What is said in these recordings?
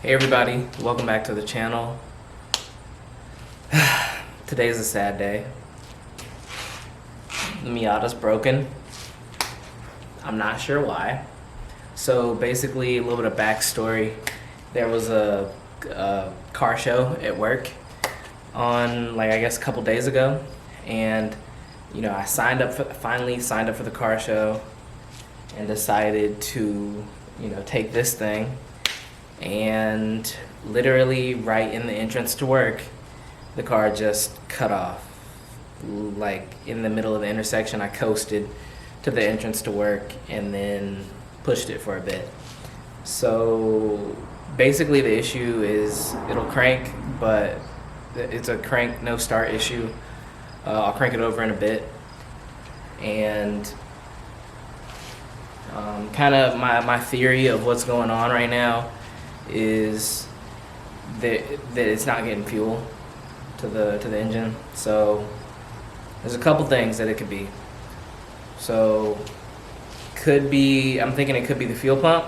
Hey everybody, welcome back to the channel. Today is a sad day. The Miata's broken. I'm not sure why. So basically, a little bit of backstory. There was a car show at work on, I guess a couple days ago, and I finally signed up for the car show and decided to take this thing, and literally right in the entrance to work, the car just cut off. Like in the middle of the intersection, I coasted to the entrance to work and then pushed it for a bit. So basically the issue is it'll crank, but it's a crank no start issue. I'll crank it over in a bit, and kind of my theory of what's going on right now is that it's not getting fuel to the engine. So there's a couple things that it could be. So I'm thinking it could be the fuel pump,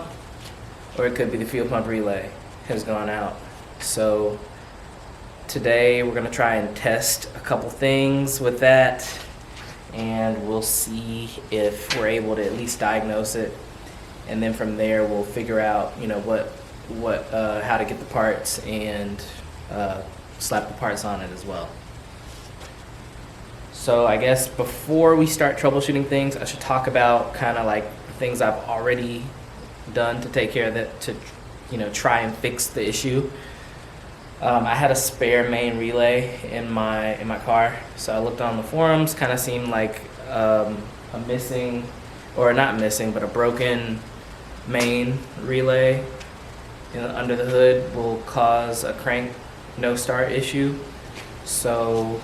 or it could be the fuel pump relay has gone out. So today we're gonna try and test a couple things with that, and we'll see if we're able to at least diagnose it, and then from there we'll figure out how to get the parts and slap the parts on it as well. So I guess before we start troubleshooting things, I should talk about kind of like things I've already done to take care of that, to try and fix the issue. I had a spare main relay in my car, so I looked on the forums. Kind of seemed like a missing, or not missing, but a broken main relay under the hood will cause a crank no start issue. So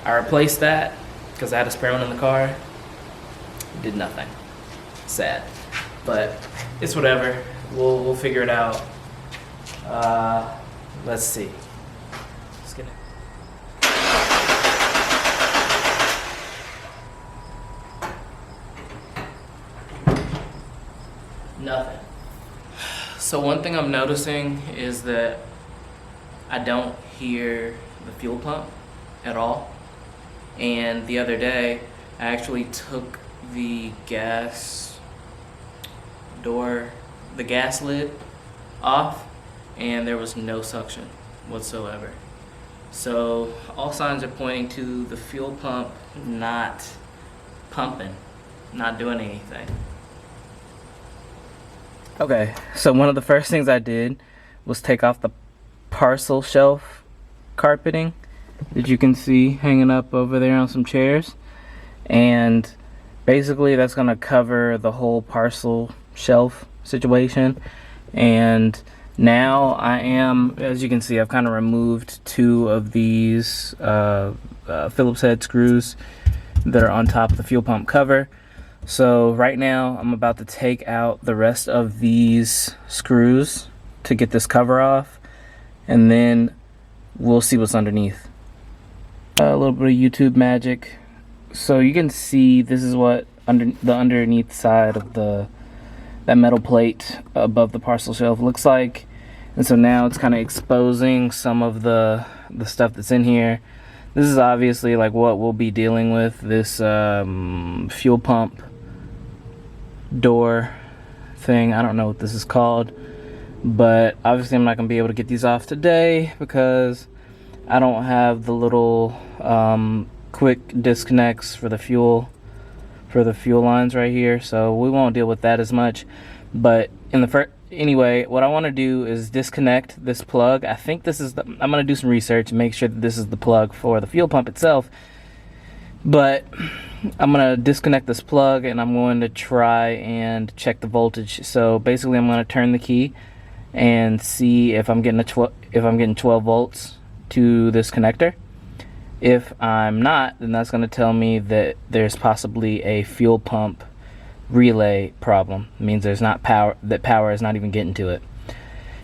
I replaced that because I had a spare one in the car. It did nothing. Sad, but it's whatever. We'll figure it out. Let's see. Let's get it. Nothing. So one thing I'm noticing is that I don't hear the fuel pump at all. And the other day, I actually took the gas lid off, and there was no suction whatsoever. So all signs are pointing to the fuel pump not pumping, not doing anything. Okay, so one of the first things I did was take off the parcel shelf carpeting that you can see hanging up over there on some chairs, and basically that's going to cover the whole parcel shelf situation. And now I am, as you can see, I've kind of removed two of these Phillips head screws that are on top of the fuel pump cover. So right now I'm about to take out the rest of these screws to get this cover off, and then we'll see what's underneath. A little bit of YouTube magic. So you can see this is what the underneath side of that metal plate above the parcel shelf looks like. And so now it's kind of exposing some of the stuff that's in here. This is obviously like what we'll be dealing with, this fuel pump door thing. I don't know what this is called, but obviously I'm not going to be able to get these off today because I don't have the little quick disconnects for the fuel lines right here, so we won't deal with that as much. But anyway, what I want to do is disconnect this plug. I think this is I'm going to do some research and make sure that this is the plug for the fuel pump itself. But I'm going to disconnect this plug, and I'm going to try and check the voltage. So basically I'm going to turn the key and see if I'm getting 12 volts to this connector. If I'm not, then that's going to tell me that there's possibly a fuel pump relay problem. It means there's not power, that power is not even getting to it.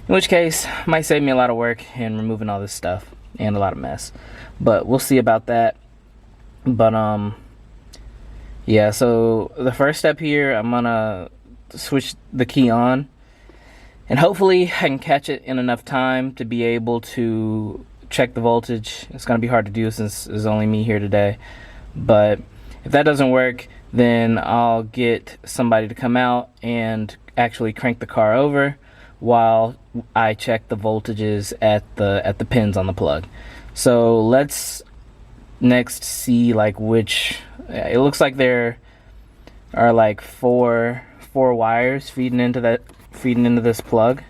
In which case, it might save me a lot of work in removing all this stuff and a lot of mess. But we'll see about that. But yeah, so the first step here, I'm gonna switch the key on, And hopefully I can catch it in enough time to be able to check the voltage. It's going to be hard to do since there's only me here today. But if that doesn't work, then I'll get somebody to come out and actually crank the car over while I check the voltages at the pins on the plug. So let's next see like which, it looks like there are like four wires feeding into this plug.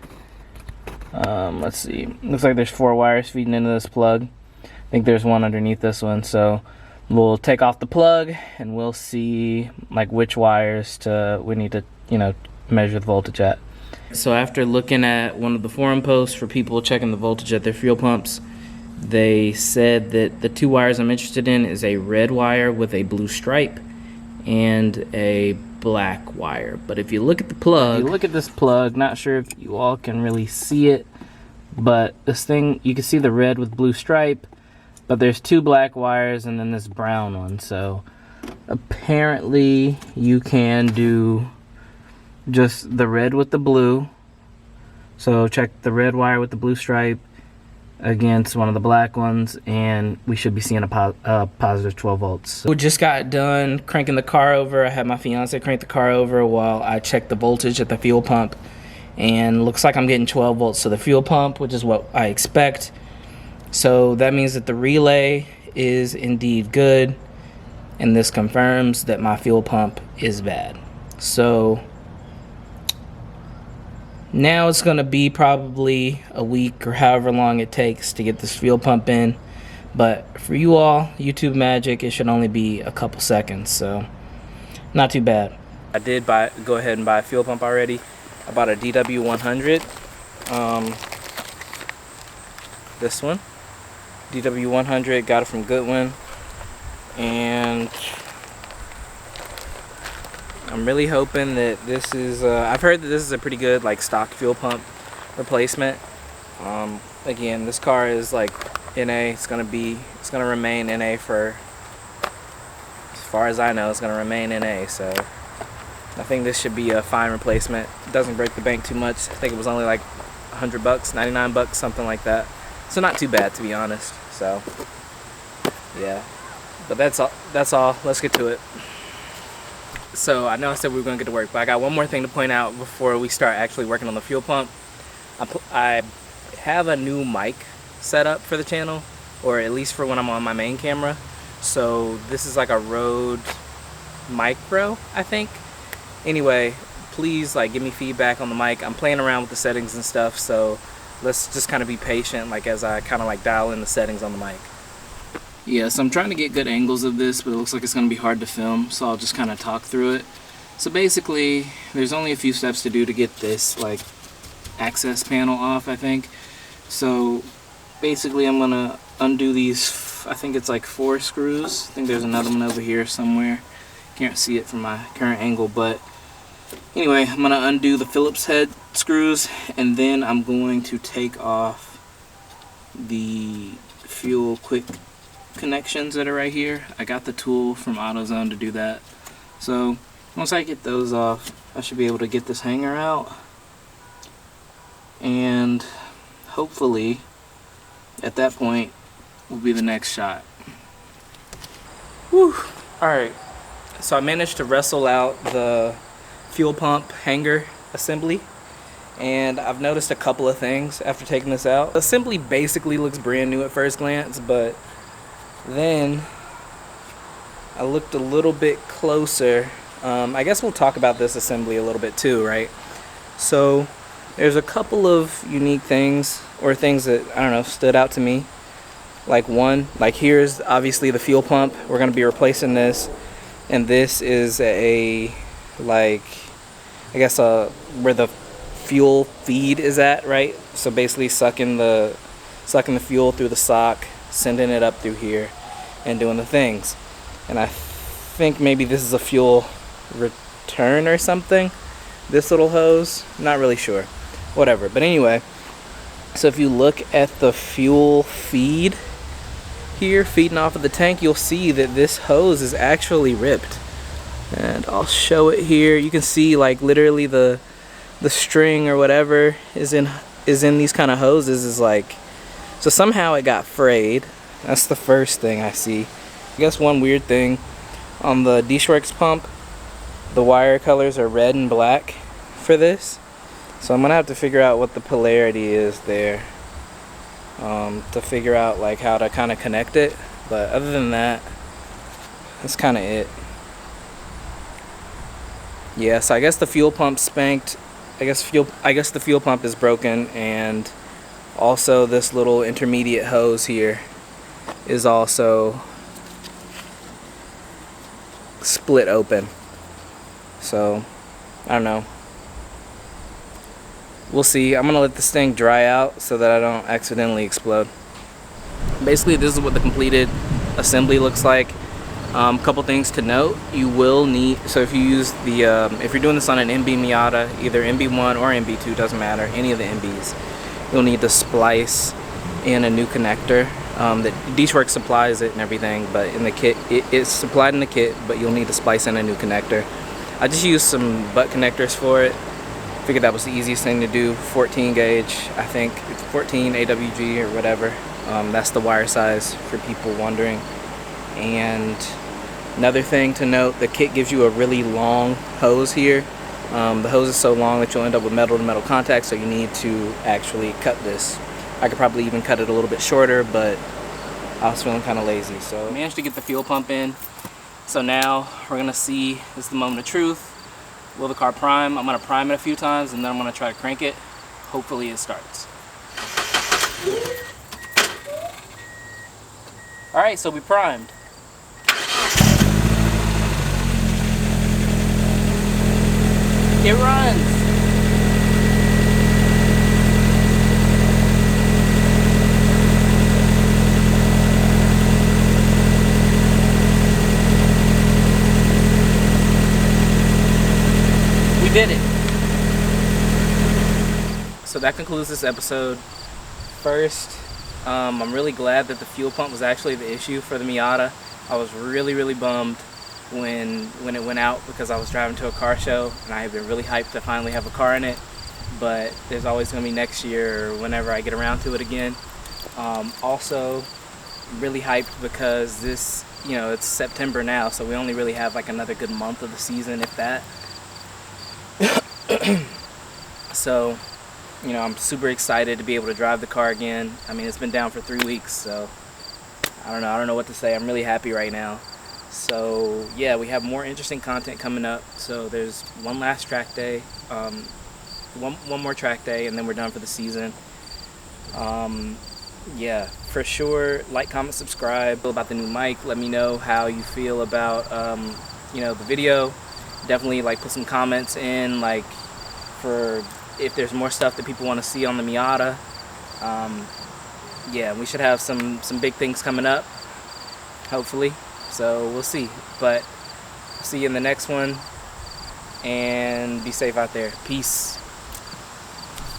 Let's see, looks like there's 4 wires feeding into this plug. I think there's one underneath this one, so we'll take off the plug and we'll see like which wires we need to, you know, measure the voltage at. So after looking at one of the forum posts for people checking the voltage at their fuel pumps, they said that the 2 wires I'm interested in is a red wire with a blue stripe and a black wire. But if you look at the plug, this plug, not sure if you all can really see it, but this thing, you can see the red with blue stripe, but there's 2 black wires and then this brown one. So apparently you can do just the red with the blue. So check the red wire with the blue stripe against one of the black ones, and we should be seeing a positive 12 volts. So we just got done cranking the car over. I had my fiance crank the car over while I checked the voltage at the fuel pump, and looks like I'm getting 12 volts to the fuel pump, which is what I expect. So that means that the relay is indeed good, and this confirms that my fuel pump is bad. So now it's going to be probably a week or however long it takes to get this fuel pump in. But for you all, YouTube magic, it should only be a couple seconds, so not too bad. I did go ahead and buy a fuel pump already. I bought a DW100. This one. DW100, got it from Goodwin. And I'm really hoping that this is, I've heard that this is a pretty good like stock fuel pump replacement. Again, this car is like NA. It's gonna remain NA for, as far as I know, it's gonna remain NA. So I think this should be a fine replacement. It doesn't break the bank too much. I think it was only like $100, 99 bucks, something like that. So not too bad, to be honest. So yeah, but that's all. Let's get to it. So I know I said we were going to get to work, but I got one more thing to point out before we start actually working on the fuel pump. I have a new mic set up for the channel, or at least for when I'm on my main camera. So this is like a Rode Micro, I think. Anyway, please like give me feedback on the mic. I'm playing around with the settings and stuff, so let's just kind of be patient like as I kind of like dial in the settings on the mic. Yeah, so I'm trying to get good angles of this, but it looks like it's going to be hard to film, so I'll just kind of talk through it. So basically, there's only a few steps to do to get this like access panel off, I think. So basically I'm going to undo these, I think it's like 4 screws. I think there's another one over here somewhere. Can't see it from my current angle, but anyway, I'm going to undo the Phillips head screws, and then I'm going to take off the fuel quick connections that are right here. I got the tool from AutoZone to do that. So once I get those off, I should be able to get this hanger out, and hopefully at that point will be the next shot. Whew. Alright, so I managed to wrestle out the fuel pump hanger assembly, and I've noticed a couple of things after taking this out. The assembly basically looks brand new at first glance, but then I looked a little bit closer. I guess we'll talk about this assembly a little bit too, right? So there's a couple of unique things, or things that, I don't know, stood out to me. Like one, like here's obviously the fuel pump. We're going to be replacing this, and this is a, like, I guess where the fuel feed is at, right? So basically sucking the fuel through the sock, sending it up through here, and doing the things. And I think maybe this is a fuel return or something, this little hose, not really sure, whatever. But anyway, so if you look at the fuel feed here feeding off of the tank, you'll see that this hose is actually ripped, and I'll show it here. You can see like literally the the string or whatever is in these kind of hoses is like, so somehow it got frayed. That's the first thing I see. I guess one weird thing on the D-Shworks pump, the wire colors are red and black for this, so I'm gonna have to figure out what the polarity is there to figure out like how to kind of connect it. But other than that, that's kind of it. Yeah, so I guess the fuel pump spanked. I guess the fuel pump is broken, and also this little intermediate hose here is also split open. So I don't know. We'll see. I'm gonna let this thing dry out so that I don't accidentally explode. Basically, this is what the completed assembly looks like. Couple things to note: you will need, so if you use the if you're doing this on an MB Miata, either MB1 or MB2, doesn't matter, any of the MBs, you'll need to splice in a new connector. The D-Shworks supplies it and everything, but in the kit, it's supplied in the kit, but you'll need to splice in a new connector. I just used some butt connectors for it. Figured that was the easiest thing to do. 14 gauge, I think it's 14 AWG or whatever. That's the wire size for people wondering. And another thing to note, the kit gives you a really long hose here. The hose is so long that you'll end up with metal to metal contact, so you need to actually cut this. I could probably even cut it a little bit shorter, but I was feeling kind of lazy. So I managed to get the fuel pump in. So now we're gonna see, this is the moment of truth. Will the car prime? I'm gonna prime it a few times and then I'm gonna try to crank it. Hopefully it starts. All right, so we primed. It runs. We did it. So that concludes this episode. First, I'm really glad that the fuel pump was actually the issue for the Miata. I was really bummed when it went out, because I was driving to a car show and I had been really hyped to finally have a car in it. But there's always going to be next year or whenever I get around to it again. Also, really hyped because this, you know, it's September now, so we only really have like another good month of the season, if that. So, you know, I'm super excited to be able to drive the car again. I mean, it's been down for 3 weeks, so I don't know what to say. I'm really happy right now. So yeah, we have more interesting content coming up. So there's one last track day, one more track day, and then we're done for the season. Yeah, for sure, like, comment, subscribe. About the new mic, let me know how you feel about you know, the video. Definitely like put some comments in, like, for if there's more stuff that people want to see on the Miata. Yeah, we should have some big things coming up, hopefully. So we'll see. But see you in the next one, and be safe out there. Peace.